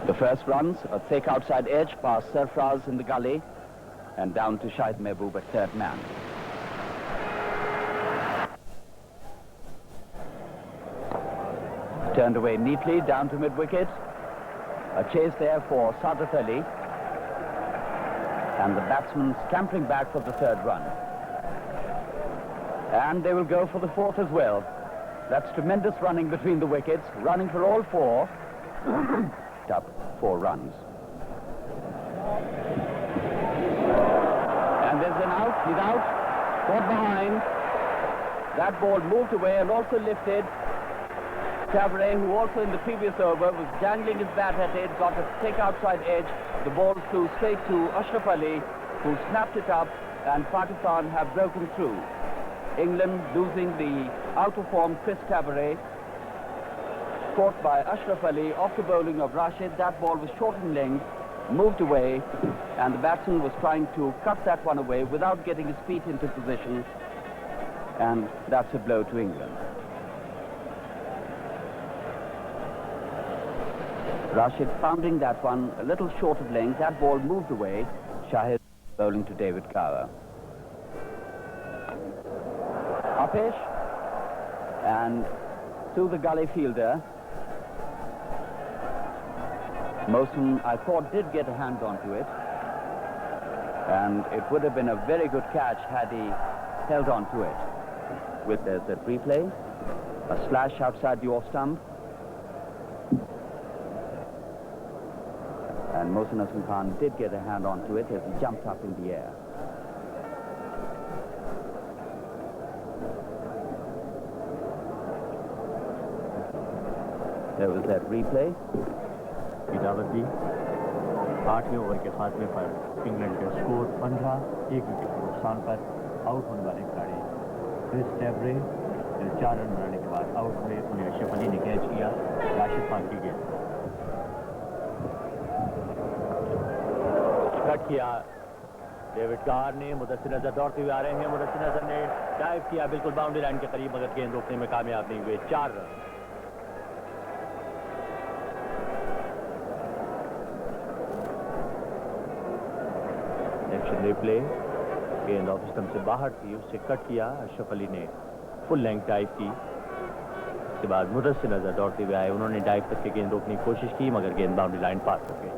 The first runs, a thick outside edge past SARFRAZ in the gully and down to Shahid Mehboob at third man. Turned away neatly down to mid-wicket. A chase there for Sadaf Ali. And the batsman scampering back for the third run. And they will go for the fourth as well. That's tremendous running between the wickets, running for all four. Up 4 runs. And there's an out, he's out, caught behind. That ball moved away and also lifted. Cabaret, who also in the previous over was jangling his bat at it, got a thick outside edge. The ball flew straight to Ashraf Ali, who snapped it up, and Pakistan have broken through. England losing the out-of-form Chris Cabaret, caught by Ashraf Ali off the bowling of Rashid. That ball was short in length, moved away, and the batsman was trying to cut that one away without getting his feet into position, and that's a blow to England. Rashid pounding that one a little short of length. That ball moved away. Shahid bowling to David Gower. Upish and to the gully fielder. Mohsen, I thought, did get a hand onto it, and it would have been a very good catch had he held on to it. With there's that replay, a slash outside the off stump, and Mohsen Hasan Khan did get a hand onto it as he jumped up in the air. There was that replay. इजाजत दी 8वें over के खात्मे पर England के score 15, 1 wicket के नुकसान पर out होने वाले खिलाड़ी क्रिस कैबरे 4 रन बनाने के बाद आउट हुए। उन्हें अशरफ अली ने कैच किया। राशिद खान की गेंद कट किया। डेविड गार ने मुदस्सिर नजर दौड़ते हुए आ रहे हैं। मुदस्सिर नजर ने डाइव किया बिल्कुल बाउंड्री लाइन के करीब, मगर गेंद रोकने में कामयाब नहीं हुए। 4 रन। रिप्ले, गेंद ऑफ स्टंप से बाहर थी, उससे कट किया। अशरफ अली ने फुल लेंथ डाइव की। उसके बाद मुदस्सिर नजर दौड़ते हुए आए। उन्होंने डाइव करके गेंद रोकने की कोशिश की, मगर गेंद बाउंड्री लाइन पार कर गई।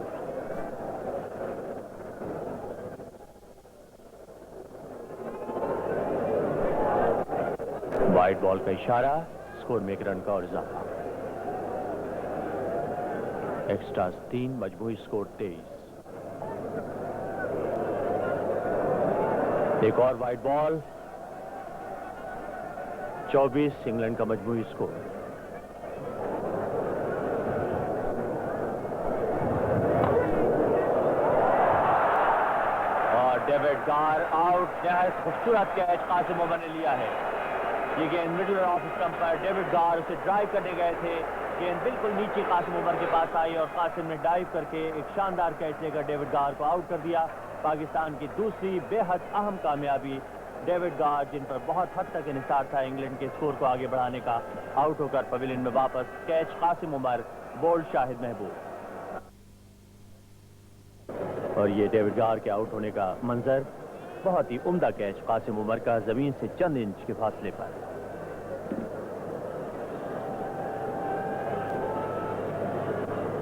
वाइड बॉल का इशारा, स्कोर में 1 रन का और इजाफा। एक्स्ट्रा 3, मजमूई स्कोर 23। एक और वाइड बॉल, 24, इंग्लैंड का मजमूई स्कोर। और डेविड गार आउट। नहायत खूबसूरत कैच कासिम उमर ने लिया है। ये गेंद मिडिल ऑफ स्टंप पर डेविड गार उसे ड्राइव करने गए थे। गेंद बिल्कुल नीचे कासिम उमर के पास आई और कासिम ने डाइव करके एक शानदार कैच लेकर डेविड गार को आउट कर दिया। पाकिस्तान की दूसरी बेहद अहम कामयाबी। डेविड गार, जिन पर बहुत हद तक इन्हिसार था इंग्लैंड के स्कोर को आगे बढ़ाने का, आउट होकर पवेलियन में वापस। कैच कासिम उमर, बोल्ड शाहिद महबूब। और ये डेविड गार के आउट होने का मंजर, बहुत ही उम्दा कैच कासिम उमर का जमीन से चंद इंच के फासले पर।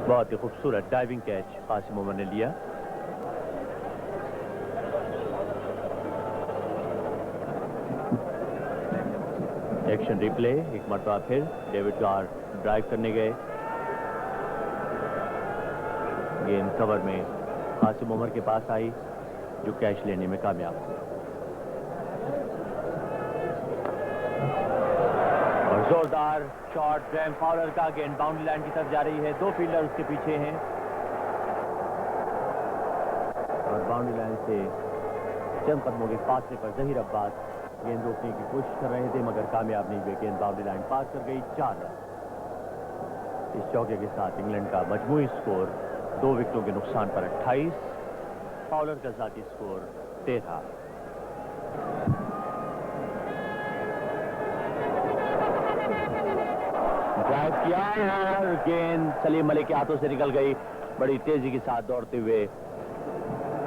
बहुत ही खूबसूरत डाइविंग कैच कासिम उमर ने लिया। एक्शन रिप्ले, एक मरतबा फिर डेविड गार ड्राइव करने गए। गेंद कवर में कासिम उमर के पास आई, जो कैच लेने में कामयाब हुआ। और जोरदार शॉट ग्रैम फॉलर का, गेंद बाउंड्री लाइन की तरफ जा रही है। 2 फील्डर उसके पीछे हैं और बाउंड्री लाइन से चंद कदमों के फासले पर जहीर अब्बास गेंद रोकने की कोशिश कर रहे थे, मगर कामयाब नहीं हुए। गेंद बाउंड्री लाइन पार कर गई। 4 रन। इस चौके के साथ इंग्लैंड का मजमूई स्कोर 2 विकेटों के नुकसान पर 28, फॉलर का जाती स्कोर 13। ड्राइव किया और गेंद सलीम मलिक के हाथों से निकल गई। बड़ी तेजी के साथ दौड़ते हुए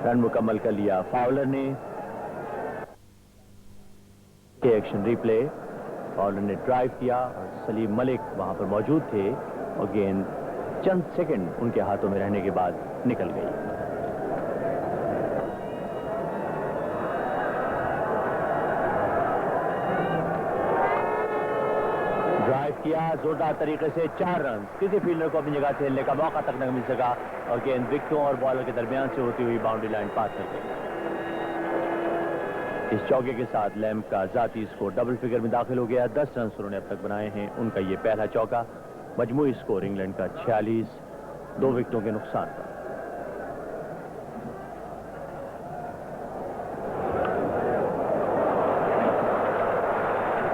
रन मुकम्मल कर लिया फाउलर ने। के एक्शन रिप्ले, फाउलर ने ड्राइव किया और सलीम मलिक वहां पर मौजूद थे और गेंद चंद सेकंड उनके हाथों में रहने के बाद निकल गई। ड्राइव किया जोरदार तरीके से 4 रन, किसी फील्डर को अपनी जगह खेलने का मौका तक न मिल सका और गेंद विकेटों और बॉलर के दरमियान से होती हुई बाउंड्री लाइन पार कर गई। इस चौके के साथ लैम्प का जाती स्कोर डबल फिगर में दाखिल हो गया। 10 रन उन्होंने अब तक बनाए हैं, उनका ये पहला चौका। मजमूई स्कोर इंग्लैंड का 46, 2 विकेटों के नुकसान पर।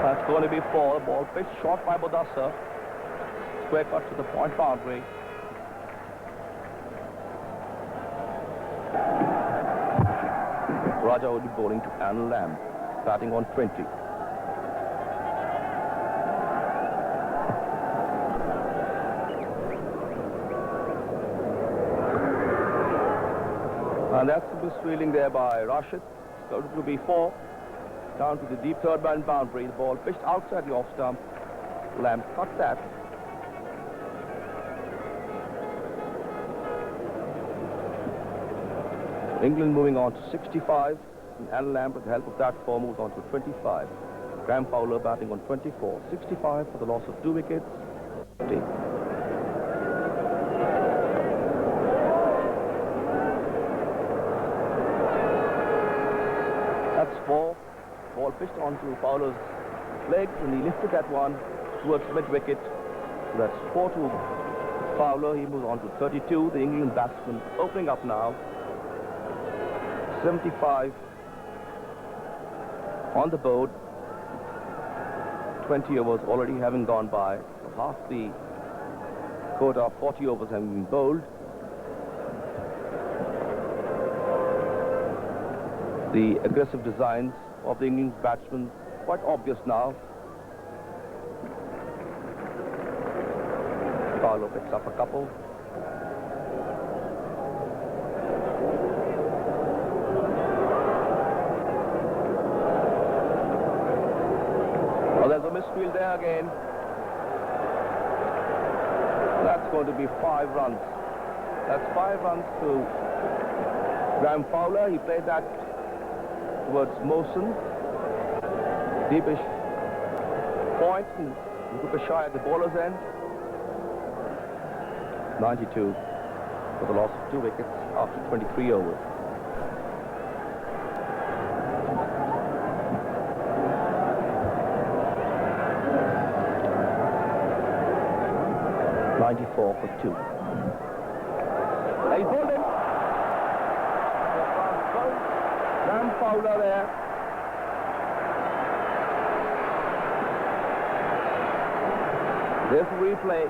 That's going to be 4. Ball pitch short by Bodassa. Square cut to the point boundary. Raja will be bowling to ALLAN, batting on 20. And that's the misfielding there by Rashid. It's going to be 4. Down to the deep third man boundary. The ball pitched outside the off stump. Lamb cut that. England moving on to 65. And Alan Lamb, with the help of that 4, moves on to 25. Graham Fowler batting on 24. 65 for the loss of 2 wickets. 50. That's 4. Ball pitched onto Fowler's legs and he lifted that one towards mid-wicket. So that's 4 to Fowler. He moves on to 32. The England batsman opening up now. 75 on the board. 20 overs already having gone by. So half the quota of 40 overs having been bowled. The aggressive designs of the England batsmen quite obvious now. Fowler picks up a couple. Well, there's a misfield there again. That's going to be 5 runs. That's 5 runs to Graham Fowler. He played that towards Mosen. Deepish point, and he took a shy at the bowler's end. 92 for the loss of 2 wickets after 23 overs. .94 for 2. He pulled him. Graham Fowler there. There's the replay.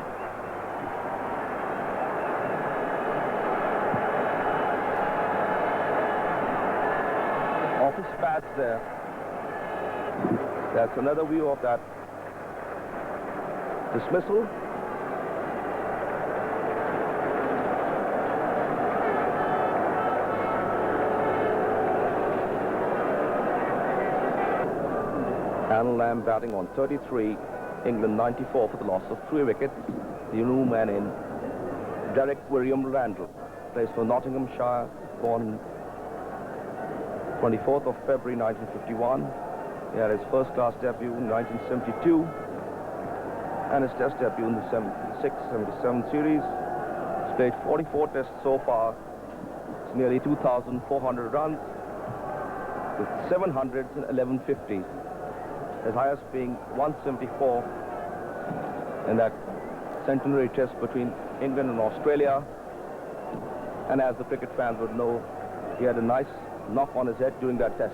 Off his pads there. That's another view of that dismissal. Alan Lamb batting on 33. England 94 for the loss of 3 wickets. The new man in, Derek William Randall, plays for Nottinghamshire, born 24th of February 1951. He had his first-class debut in 1972 and his test debut in the 76-77 series. He's played 44 tests so far. It's nearly 2,400 runs with 700s and 11 50s. His highest being 174 in that centenary test between England and Australia. And as the cricket fans would know, he had a nice knock on his head during that test.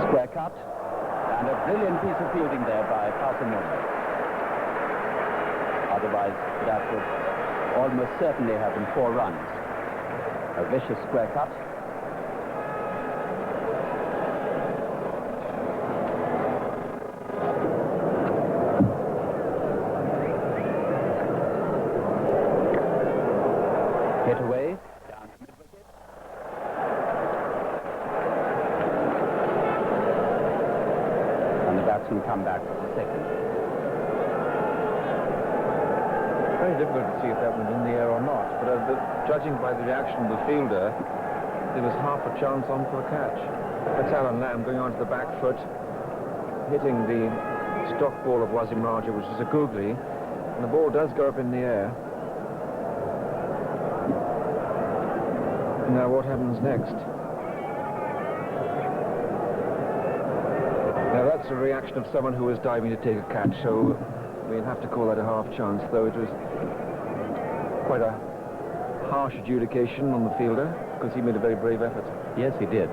Square cut, and a brilliant piece of fielding there by Qasim Mohammed. Otherwise, that would almost certainly have been 4 runs. A vicious square cut. excellent comeback for the second. Very difficult to see if that was in the air or not, but judging by the reaction of the fielder, there was half a chance on for a catch. That's Allan Lamb going onto the back foot, hitting the stock ball of Wasim Raja, which is a googly, and the ball does go up in the air. Now what happens next? Now that's a reaction of someone who was diving to take a catch, so we'll have to call that a half chance, though it was quite a harsh adjudication on the fielder, because he made a very brave effort. Yes, he did.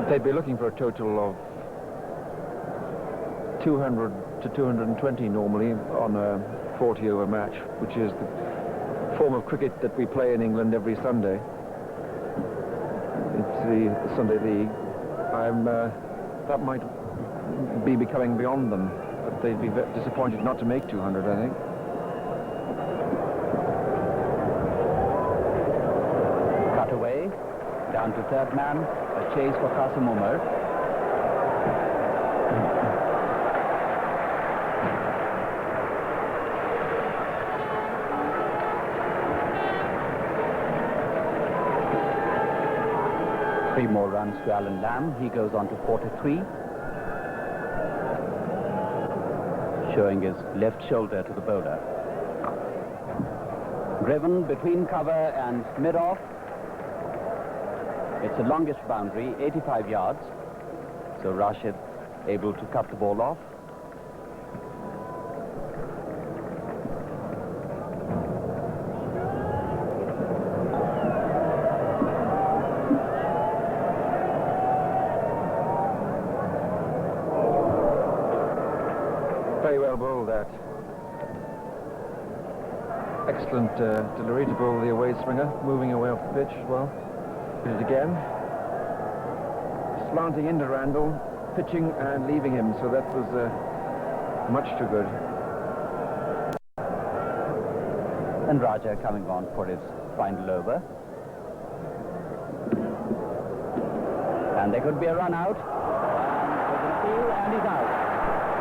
They'd be looking for a total of 200 to 220 normally on a 40-over match, which is the form of cricket that we play in England every Sunday. It's the Sunday League. That might be becoming beyond them, but they'd be disappointed not to make 200, I think. Cut away, down to third man, a chase for Qasim Umar. Three more runs to Allan Lamb. He goes on to 43. Showing his left shoulder to the bowler. Driven between cover and mid-off. It's the longest boundary, 85 yards. So Rashid able to cut the ball off. Very well bowled, that. Excellent delivery to bowl the away swinger, moving away off the pitch as well. Did it again. Slanting into Randall, pitching and leaving him, so that was much too good. And Raja coming on for his final over. And there could be a run out. And he's out.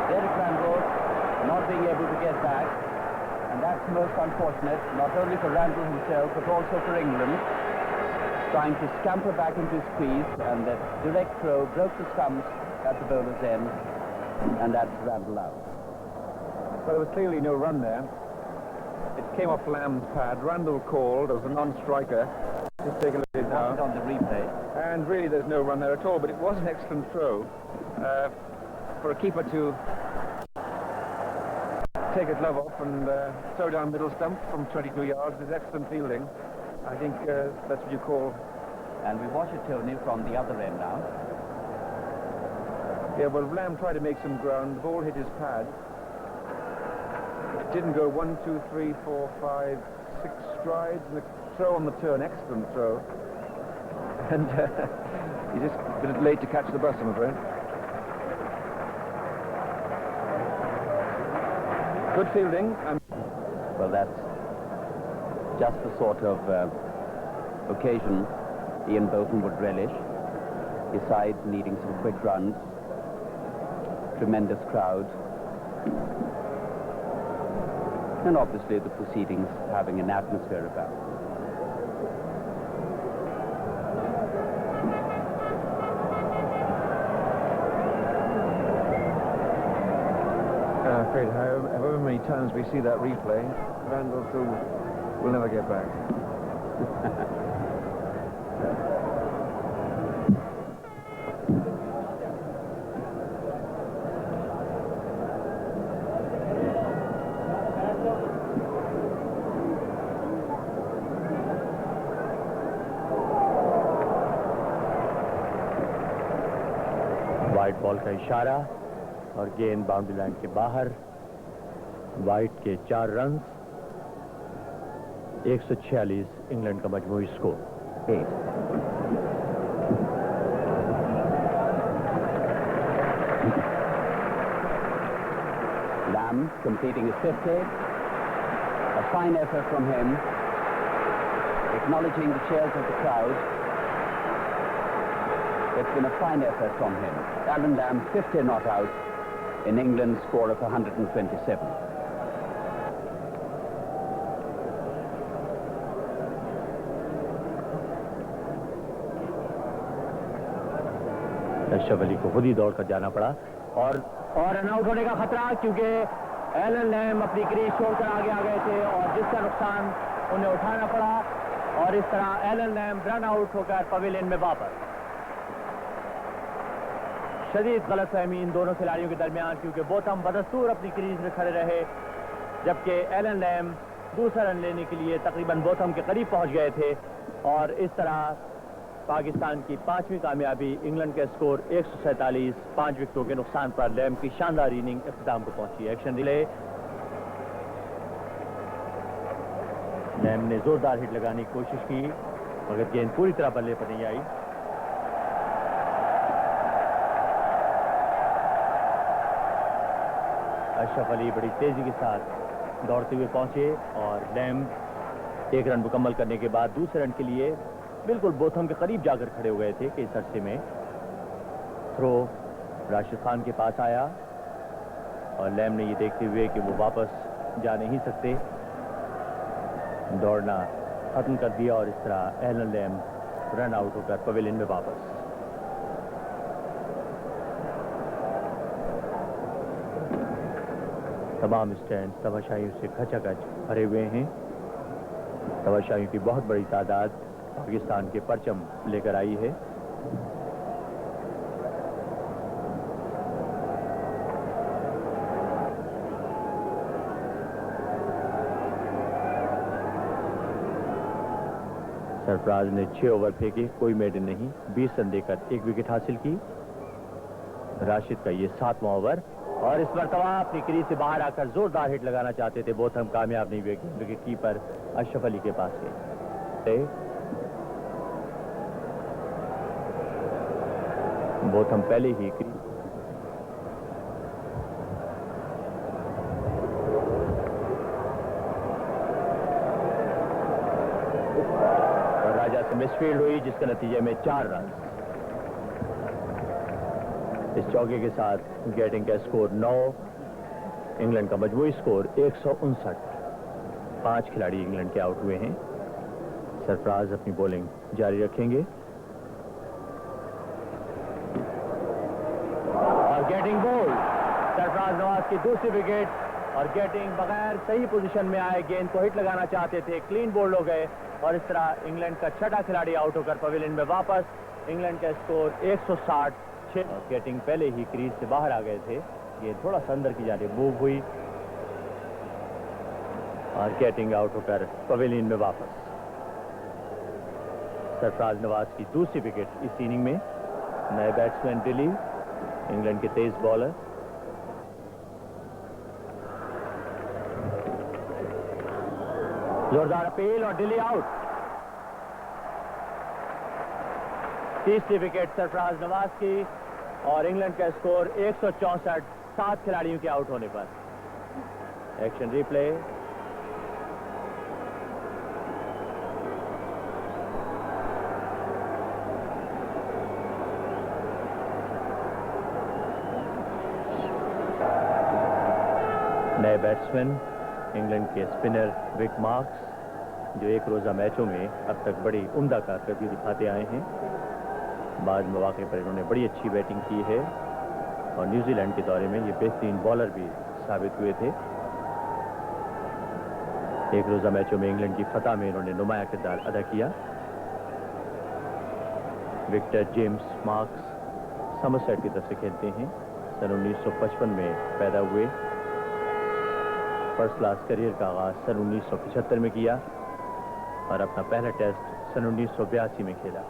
Derek Randall not being able to get back, and that's most unfortunate, not only for Randall himself but also for England, trying to scamper back into his crease, and that direct throw broke the stumps at the bowler's end, and that's Randall out. Well, there was clearly no run there. It came off Lamb's pad. Randall called as a non-striker. Just take a look at it now. On the replay. And really there's no run there at all, but it was an excellent throw. For a keeper to take a glove off and throw down middle stump from 22 yards is excellent fielding. I think that's what you call. And we watch it, Tony, from the other end now. Yeah, well, Lamb tried to make some ground. The ball hit his pad. It didn't go 1, 2, 3, 4, 5, 6 strides, and the throw on the turn, excellent throw. And he just a bit late to catch the bus, I'm afraid. Good fielding. Well, that's just the sort of occasion Ian Bolton would relish. His side needing some quick runs. Tremendous crowd. And obviously the proceedings having an atmosphere about. I'm afraid however many times we see that replay, Randall will never get back. White ball का इशारा और गेंद boundary line के बाहर। White के 4 run, 146 England का मजमूई score 8. Lamb completing his 50. A fine effort from him, acknowledging the cheers of the crowd. It's been a fine effort from him. Allan Lamb, 50 not out in England's score of 127. Ashraf Ali को खुद ही दौड़ कर जाना पड़ा और run out होने का खतरा, क्योंकि एलन लैम अपनी क्रीज छोड़कर आगे आ गए थे और जिसका नुकसान उन्हें उठाना पड़ा और इस तरह एलन लैम रन आउट होकर पवेलियन में वापस। शदीद गलतफहमी इन दोनों खिलाड़ियों के दरमियान, क्योंकि बोथम बदस्तूर अपनी क्रीज में खड़े रहे जबकि एलन लैम दूसरा रन लेने के लिए तकरीबन बोथम के करीब पहुंच गए थे और इस तरह पाकिस्तान की 5वीं कामयाबी इंग्लैंड के स्कोर 147, 5 विकेटों के नुकसान पर लैम की शानदार इनिंग इख्तिताम को पहुंची। एक्शन रिले, लैम ने जोरदार हिट लगाने की कोशिश की मगर गेंद पूरी तरह बल्ले पर नहीं आई। अशरफ अली बड़ी तेजी के साथ दौड़ते हुए पहुंचे और लैम एक रन मुकम्मल करने के बाद दूसरे रन के लिए बिल्कुल बोथम के करीब जाकर खड़े हो गए थे कि इस अरसे में थ्रो राशिद खान के पास आया और लैम ने ये देखते हुए कि वो वापस जा नहीं सकते, दौड़ना खत्म कर दिया और इस तरह एलन लैम रन आउट होकर पवेलियन में वापस। तमाम स्टैंड तमाशाइयों से खचाखच भरे हुए हैं। तमाशाइयों की बहुत बड़ी तादाद पाकिस्तान के परचम लेकर आई है। सरफराज ने 6 ओवर फेंके, कोई मेडन नहीं, 20 रन देकर 1 विकेट हासिल की। राशिद का ये 7वां ओवर और इस मरतबा अपनी क्रीज से बाहर आकर जोरदार हिट लगाना चाहते थे बोथम, कामयाब नहीं हुए। विकेट कीपर अशरफ अली के पास गए। बोथम पहले ही और राजा से मिसफील्ड हुई जिसके नतीजे में 4 रन। इस चौके के साथ गेटिंग का स्कोर 9, इंग्लैंड का मजमूई स्कोर 159। 5 खिलाड़ी इंग्लैंड के आउट हुए हैं। सरफराज अपनी बॉलिंग जारी रखेंगे और गेटिंग बोल्ड सरफराज नवाज की दूसरी विकेट और गेटिंग बगैर सही पोजीशन में आए, गेंद को हिट लगाना चाहते थे, क्लीन बोल्ड हो गए और इस तरह इंग्लैंड का 6ठा खिलाड़ी आउट होकर पवेलियन में वापस। इंग्लैंड का स्कोर 160। गेटिंग पहले ही क्रीज से बाहर आ गए थे, गेंद थोड़ा सा अंदर की जानिब मूव हुई और गेटिंग आउट होकर पवेलियन में वापस। सरफराज नवाज की दूसरी विकेट इस इनिंग में। नए बैट्समैन दिल्ली, इंग्लैंड के तेज बॉलर। जोरदार अपील और दिल्ली आउट। तीसरी विकेट सरफराज नवाज की और इंग्लैंड का स्कोर 164, 7 खिलाड़ियों के आउट होने पर। एक्शन रिप्ले, नए बैट्समैन इंग्लैंड के स्पिनर विक मार्क्स, जो एक रोज़ा मैचों में अब तक बड़ी उम्दा कारकर्दगी दिखाते आए हैं। बाद मौके पर इन्होंने बड़ी अच्छी बैटिंग की है और न्यूजीलैंड के दौरे में ये बेहतरीन बॉलर भी साबित हुए थे। एक रोज़ा मैचों में इंग्लैंड की फतह में इन्होंने नुमाया किरदार अदा किया। विक्टर जेम्स मार्क्स समरसेट की तरफ से खेलते हैं। सन 1955 में पैदा हुए। फर्स्ट क्लास करियर का आगाज सन 1975 में किया और अपना पहला टेस्ट सन 1982 में खेला।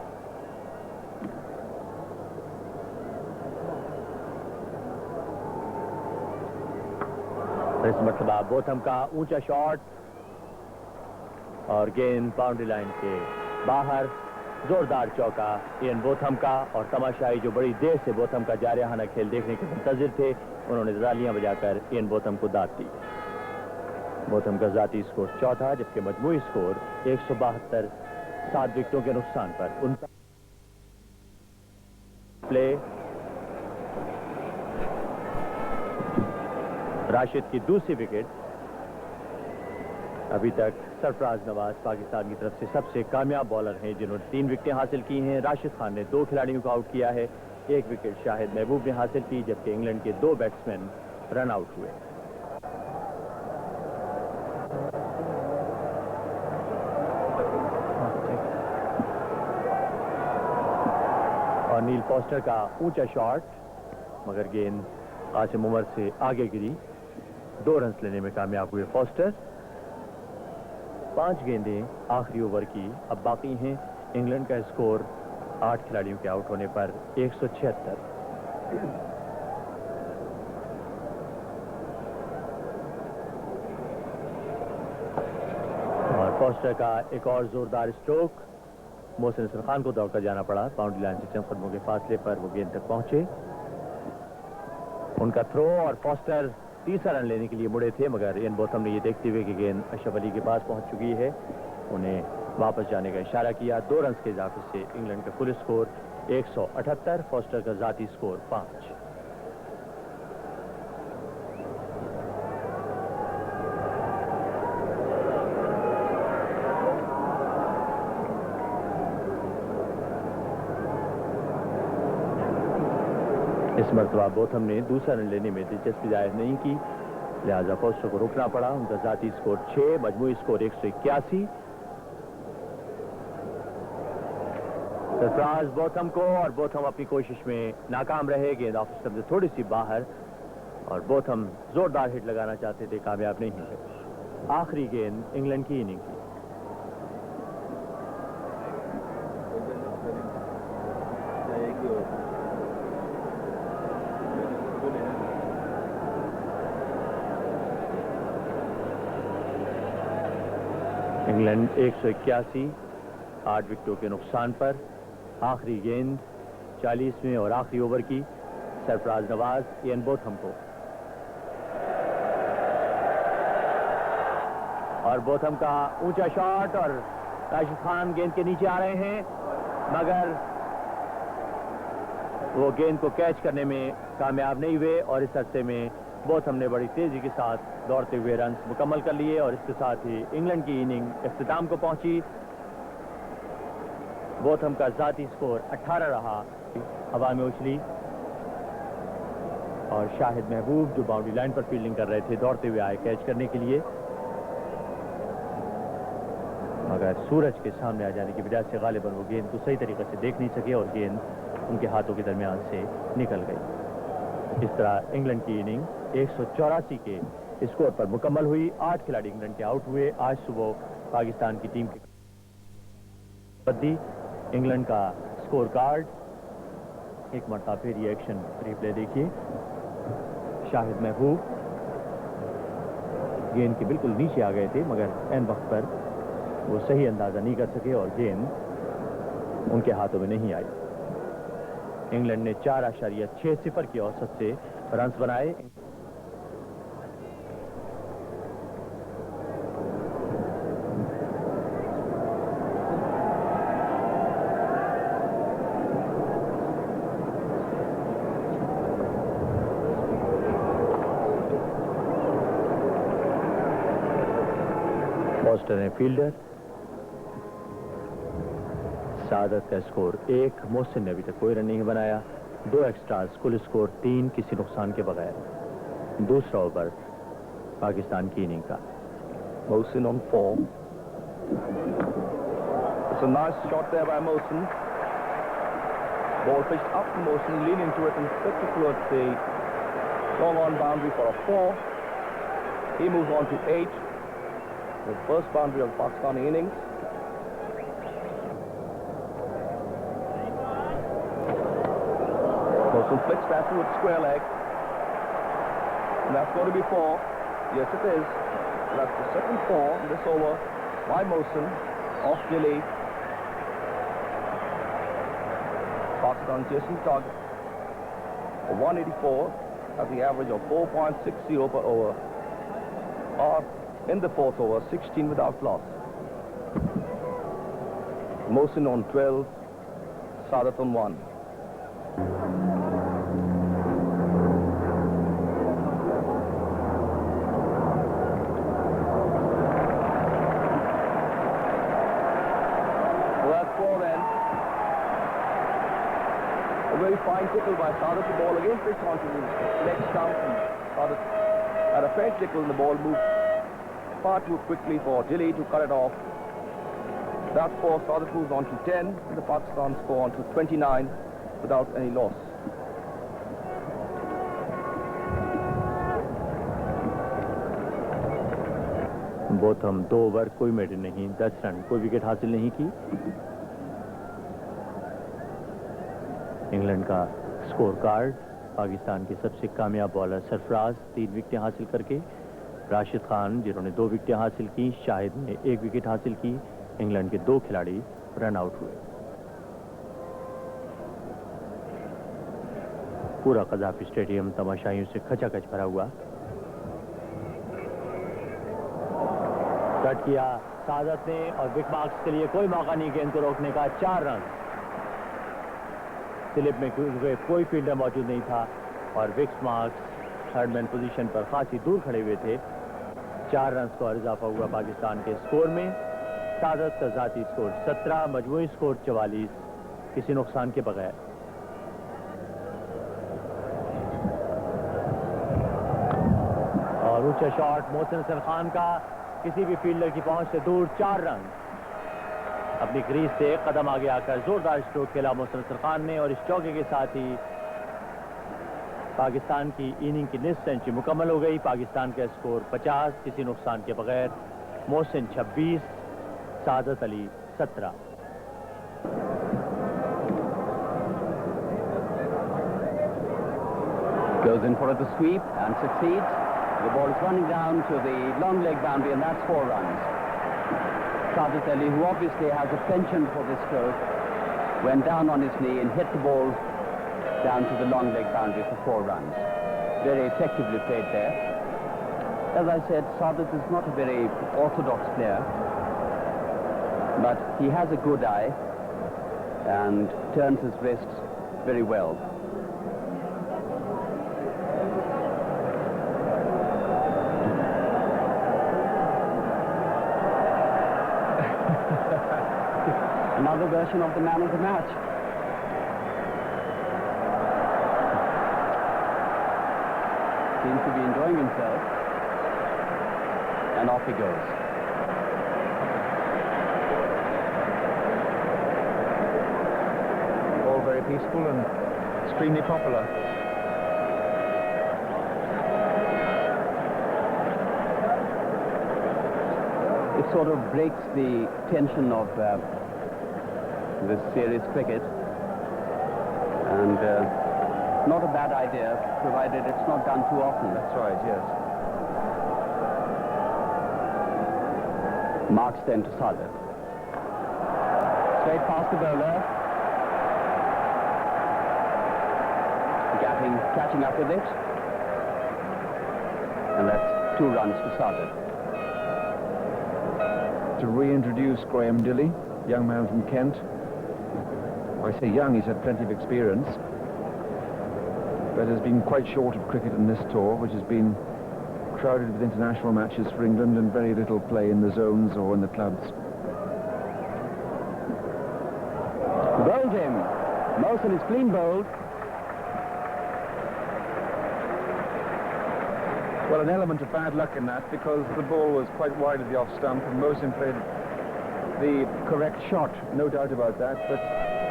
इस मरतबा बोथम का ऊंचा शॉट और गेंद बाउंड्री लाइन के बाहर। जोरदार चौका इयन बोथम का और तमाशाई जो बड़ी देर से बोथम का जारहाना खेल देखने के मुंतजिर थे, उन्होंने तालियां बजाकर इयन बोथम को दाद दी। बोथम का जाती स्कोर 14 जबकि मजमूई स्कोर 172, 7 विकेटों के नुकसान पर उनका प्ले राशिद की दूसरी विकेट। अभी तक सरफराज नवाज पाकिस्तान की तरफ से सबसे कामयाब बॉलर हैं जिन्होंने 3 विकेटें हासिल की हैं। राशिद खान ने 2 खिलाड़ियों को आउट किया है, 1 विकेट शाहिद महबूब ने हासिल की, जबकि इंग्लैंड के 2 बैट्समैन रन आउट हुए। और नील फॉस्टर का ऊंचा शॉट, मगर गेंद कासिम उमर से आगे गिरी। 2 रन लेने में कामयाब हुए फॉस्टर। 5 गेंदें आखिरी ओवर की अब बाकी हैं। इंग्लैंड का स्कोर 8 खिलाड़ियों के आउट होने पर 176। और फॉस्टर का एक और जोरदार स्ट्रोक। मोहसिन हसन खान को दौड़कर जाना पड़ा। बाउंड्री लाइन से चंद कदमों के फासले पर वो गेंद तक पहुंचे। उनका थ्रो और फॉस्टर तीसरा रन लेने के लिए मुड़े थे, मगर इयान बोथम ने ये देखते हुए कि गेंद अशरफ अली के पास पहुंच चुकी है, उन्हें वापस जाने का इशारा किया। 2 रन के इजाफे से इंग्लैंड का कुल स्कोर 178, फॉस्टर का जाती स्कोर 5। इस मरतबा बोथम ने दूसरा रन लेने में दिलचस्पी जाहिर नहीं की, लिहाजा फॉस्टर को रुकना पड़ा। उनका जाती स्कोर 6, मजमूई स्कोर 181। सरफराज बोथम को, और बोथम अपनी कोशिश में नाकाम रहे। गेंद ऑफ स्टंप से थोड़ी सी बाहर, और बोथम जोरदार हिट लगाना चाहते थे, कामयाब नहीं हुए। आखिरी गेंद इंग्लैंड की इनिंग की। इंग्लैंड 181, 8 विकेटों के नुकसान पर। आखिरी गेंद 40वें और आखिरी ओवर की। सरफराज नवाज इयान बोथम को, और बोथम का ऊंचा शॉट, और राशिद खान गेंद के नीचे आ रहे हैं, मगर वो गेंद को कैच करने में कामयाब नहीं हुए। और इस अरसे में बोथम ने बड़ी तेजी के साथ दौड़ते हुए रन मुकम्मल कर लिए, और इसके साथ ही इंग्लैंड की इनिंग इख्तिताम को पहुंची। बोथम का जाती स्कोर 18 रहा। हवा में उछली, और शाहिद महबूब जो बाउंड्री लाइन पर फील्डिंग कर रहे थे दौड़ते हुए आए कैच करने के लिए, मगर सूरज के सामने आ जाने की वजह से गालिबन वो गेंद को सही तरीके से देख नहीं सके, और गेंद उनके हाथों के दरमियान से निकल गई। इस तरह इंग्लैंड की इनिंग 184 के स्कोर पर मुकम्मल हुई। 8 खिलाड़ी इंग्लैंड के आउट हुए। आज सुबह पाकिस्तान की टीम की बद्दी। इंग्लैंड का स्कोर कार्ड एक मरतबा फिर ये एक्शन रिप्ले देखिए। शाहिद महबूब गेंद के बिल्कुल नीचे आ गए थे, मगर एन वक्त पर वो सही अंदाजा नहीं कर सके और गेंद उनके हाथों में नहीं आई। इंग्लैंड ने 4.60 की औसत से रन बनाए। फॉस्टर ने फील्डर। सादत का स्कोर 1, मोहसिन ने अभी तक कोई रन नहीं बनाया। 2 एक्स्ट्रास, कुल स्कोर 3 किसी नुकसान के बगैर। दूसरा ओवर पाकिस्तान की इनिंग का। Mohsin on 4. It's a nice shot there by Mohsin. Ball pitched up to Mohsin, leaning to it and flicked it towards the long on boundary for a 4. He moves on to 8. The first boundary of the Pakistani innings. Mohsin flicks that to its square leg. And that's going to be 4. Yes, it is. That's the second 4 in this over by Mohsin off Gilly. Pakistan chasing target for 184 at the average of 4.60 per over. Or in the fourth over, 16 without loss. Mohsin on 12, Sadat on 1. by Sadat. The ball again pitched onto the leg stump, and Sadat had a fair tickle, and the ball moved far too quickly for Dilly to cut it off. That score, Sadat moves on to 10, and the Pakistan score on to 29 without any loss. Botham 2 over कोई maiden नहीं, 10 run, कोई wicket हासिल नहीं की। England का score card, Pakistan के सबसे कामयाब बॉलर सरफराज 3 विकेटें हासिल करके, राशिद खान जिन्होंने 2 विकेटें हासिल की, शाहिद ने 1 विकेट हासिल की। इंग्लैंड के 2 खिलाड़ी रन आउट हुए। पूरा कज़ाफ़ी स्टेडियम तमाशाइयों से खचाखच भरा हुआ। कट किया सादत ने और बिग मार्क्स के लिए कोई मौका नहीं गेंद को रोकने का। 4 रन। स्लिप में कोई फील्डर मौजूद नहीं था और big marks third man position पर खासी दूर खड़े हुए थे। 4 रन और इजाफा हुआ पाकिस्तान के स्कोर में। सादत का जाती स्कोर 17, मजमूई स्कोर 44, किसी नुकसान के बगैर। और ऊंचा शॉट मोहसिन हसन खान का, किसी भी फील्डर की पहुंच से दूर। 4 रन। अपनी क्रीज से कदम आगे आकर जोरदार स्ट्रोक खेला मोहसिन हसन खान ने और इस चौके के साथ ही पाकिस्तान की इनिंग की निस्फ सेंचुरी मुकम्मल हो गई। पाकिस्तान का स्कोर 50, किसी नुकसान के बगैर। Mohsin 26, Saadat Ali 17। Goes in for the sweep and succeeds. The ball is running down to the long leg boundary, and that's 4 runs. Sadat Ali, who obviously has a penchant for this stroke, went down on his knee and hit the ball down to the long leg boundary for 4 runs. Very effectively played there. As I said, Sadat is not a very orthodox player, but he has a good eye and turns his wrists very well. Another version of the man of the match. Seems to be enjoying himself. And off he goes. All very peaceful and extremely popular. It sort of breaks the tension of this series cricket, and not a bad idea, provided it's not done too often. That's right, yes. Marks then to Sadat. Straight past the bowler. Catching up with it. And that's 2 runs to Sadat. To reintroduce Graham Dilly, young man from Kent. I say young, he's had plenty of experience, but has been quite short of cricket in this tour, which has been crowded with international matches for England and very little play in the zones or in the clubs. Bowled him. Mohsin is clean bowled. Well, an element of bad luck in that, because the ball was quite wide of the off stump and Mohsin played the correct shot, no doubt about that, but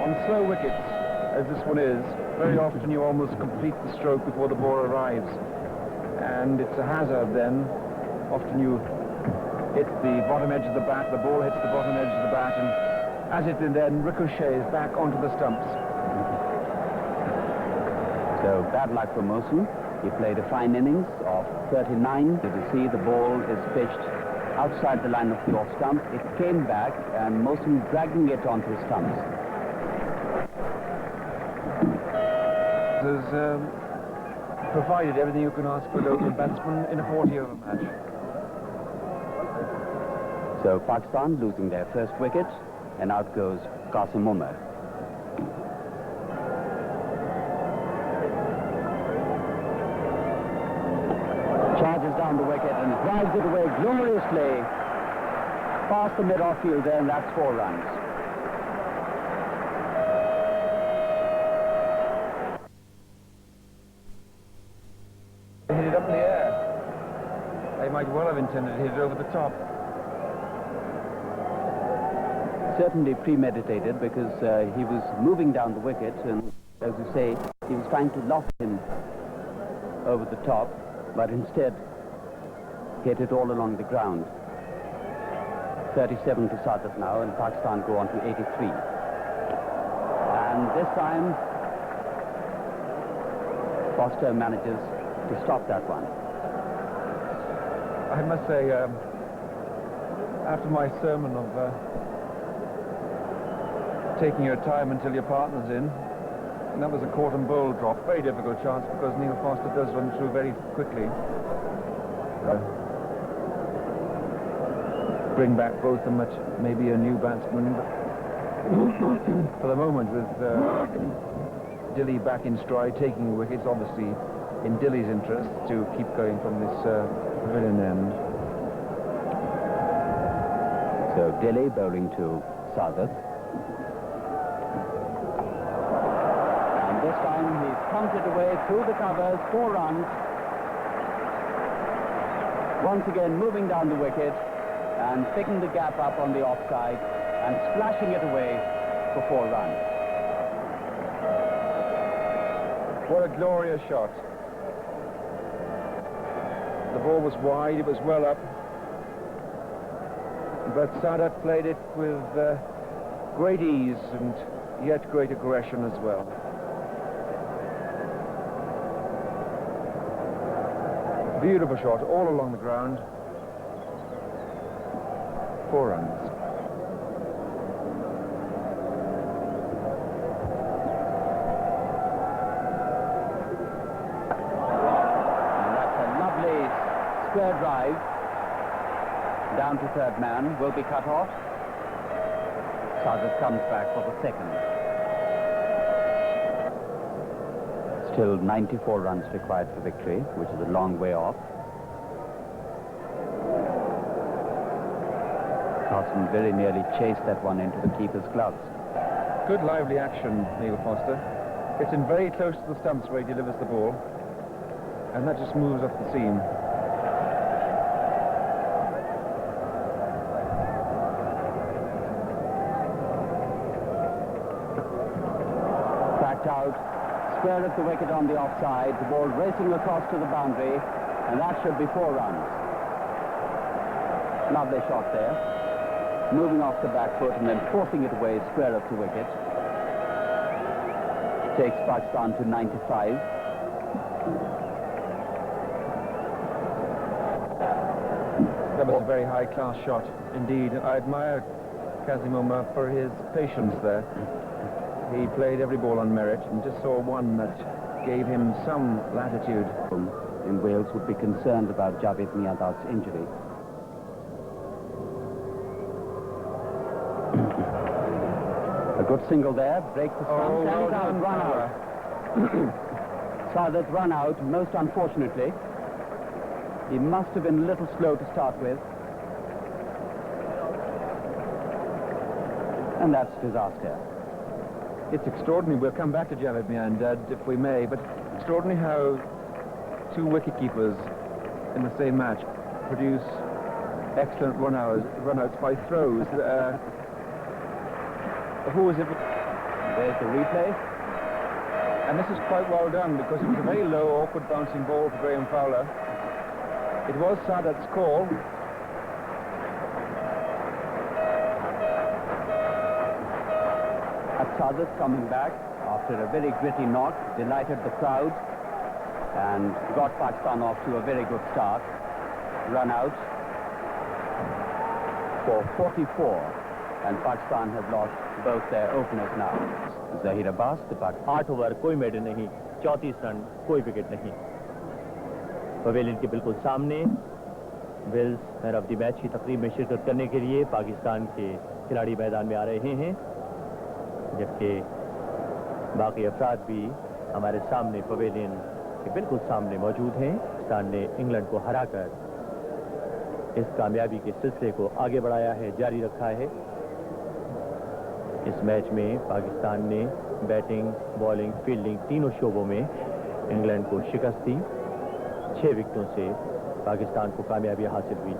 on slow wickets, as this one is, very often you almost complete the stroke before the ball arrives. And it's a hazard then. Often you hit the bottom edge of the bat, the ball hits the bottom edge of the bat, and as it then ricochets back onto the stumps. So bad luck for Mohsin. He played a fine innings of 39. As you see, the ball is pitched outside the line of the off stump. It came back, and Mohsin dragging it onto the stumps. Has provided everything you can ask for a local batsman in a 40-over match. So Pakistan losing their first wicket, and out goes Qasim Umar. Charges down the wicket and drives it away gloriously past the mid-off fielder, and that's 4 runs. hit it up in the air. They might well have intended to hit it over the top. Certainly premeditated, because he was moving down the wicket, and as you say, he was trying to loft him over the top, but instead hit it all along the ground. 37 to Sadat now, and Pakistan go on to 83. And this time, Foster manages to stop that one. I must say, after my sermon of taking your time until your partner's in, and that was a caught and bowl drop, very difficult chance because Neil Foster does run through very quickly. Bring back both of them at maybe a new batsman, but for the moment with Dilly back in stride, taking the wickets, obviously in Dilly's interest to keep going from this pavilion end. So Dilly bowling to Sadat. And this time he's pumped it away through the covers, 4 runs. Once again moving down the wicket and picking the gap up on the offside and splashing it away for 4 runs. What a glorious shot. The ball was wide, it was well up, but Sadat played it with great ease and yet great aggression as well. Beautiful shot all along the ground. 4 runs. Square drive down to third man, will be cut off. Sadat comes back for the second. Still 94 runs required for victory, which is a long way off. Carson very nearly chased that one into the keeper's gloves. Good lively action, Neil Foster. Gets in very close to the stumps where he delivers the ball, and that just moves off the seam. Out, square at the wicket on the offside, the ball racing across to the boundary, and that should be 4 runs. Lovely shot there, moving off the back foot and then forcing it away square up the wicket. Takes Pakistan to 95. That was a very high-class shot indeed. I admire Kazim Umar for his patience there. He played every ball on merit and just saw one that gave him some latitude. In Wales would be concerned about Javed Miandad's injury. A good single there, breaks the stumps, and down, run out. Sadat run out, most unfortunately. He must have been a little slow to start with. And that's disaster. It's extraordinary. We'll come back to Javed Miandad if we may, but extraordinary how 2 wicketkeepers in the same match produce excellent run-outs by throws. Who was it? There's the replay. And this is quite well done because it was a very low, awkward bouncing ball for Graham Fowler. It was Sadat's call. Sadat coming back after a very gritty knock, delighted the crowd and got Pakistan off to a very good start. Run out for 44, and Pakistan have lost both their openers now. Zaheer Abbas, the Pakistan. 8 over कोई medal नहीं, 34 run, कोई wicket नहीं। Pavilion के बिल्कुल सामने Wills man of the match की तकरीब में शिरकत करने के लिए पाकिस्तान के खिलाड़ी मैदान में आ रहे हैं, जबकि बाकी अफराद भी हमारे सामने पवेलियन के बिल्कुल सामने मौजूद हैं। पाकिस्तान ने इंग्लैंड को हराकर इस कामयाबी के सिलसिले को आगे बढ़ाया है, जारी रखा है। इस मैच में पाकिस्तान ने बैटिंग, बॉलिंग, फील्डिंग तीनों शोबों में इंग्लैंड को शिकस्त दी। 6 विकेटों से पाकिस्तान को कामयाबी हासिल हुई।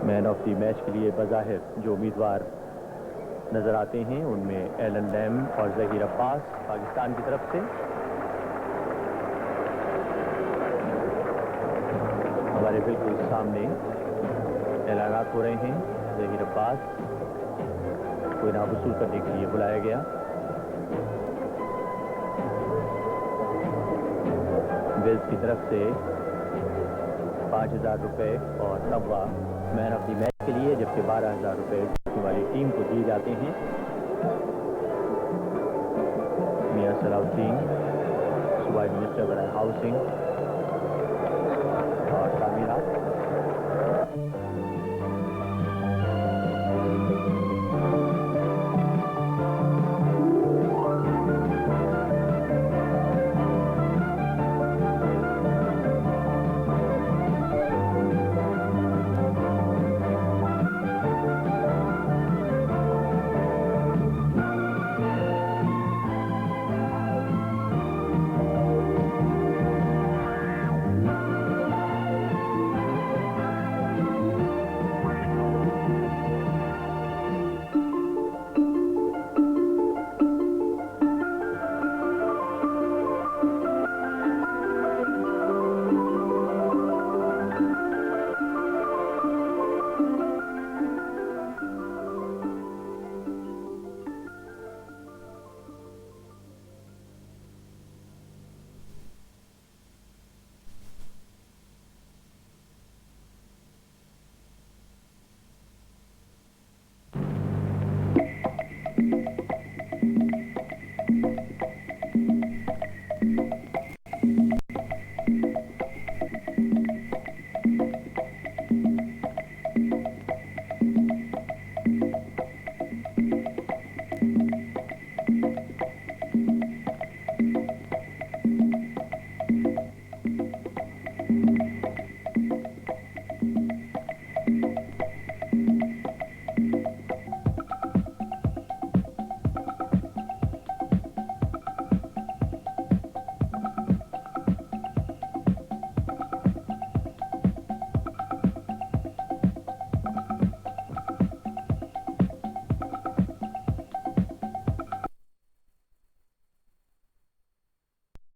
मैन ऑफ द मैच के लिए बज़ाहिर जो उम्मीदवार नजर आते हैं उनमें एलन लैम और ज़हीर अब्बास पाकिस्तान की तरफ से। हमारे बिल्कुल सामने ऐलानात हो रहे हैं। ज़हीर अब्बास को इनाम वसूल करने के लिए बुलाया गया। विल्स की तरफ से 5,000 रुपए और नवा मैन ऑफ द मैच के लिए, जबकि 12,000 रुपए वाली टीम को दिए जाते हैं। मियां सलाउद्दीन सूबाई मिनिस्टर बराए हाउसिंग और तामीरात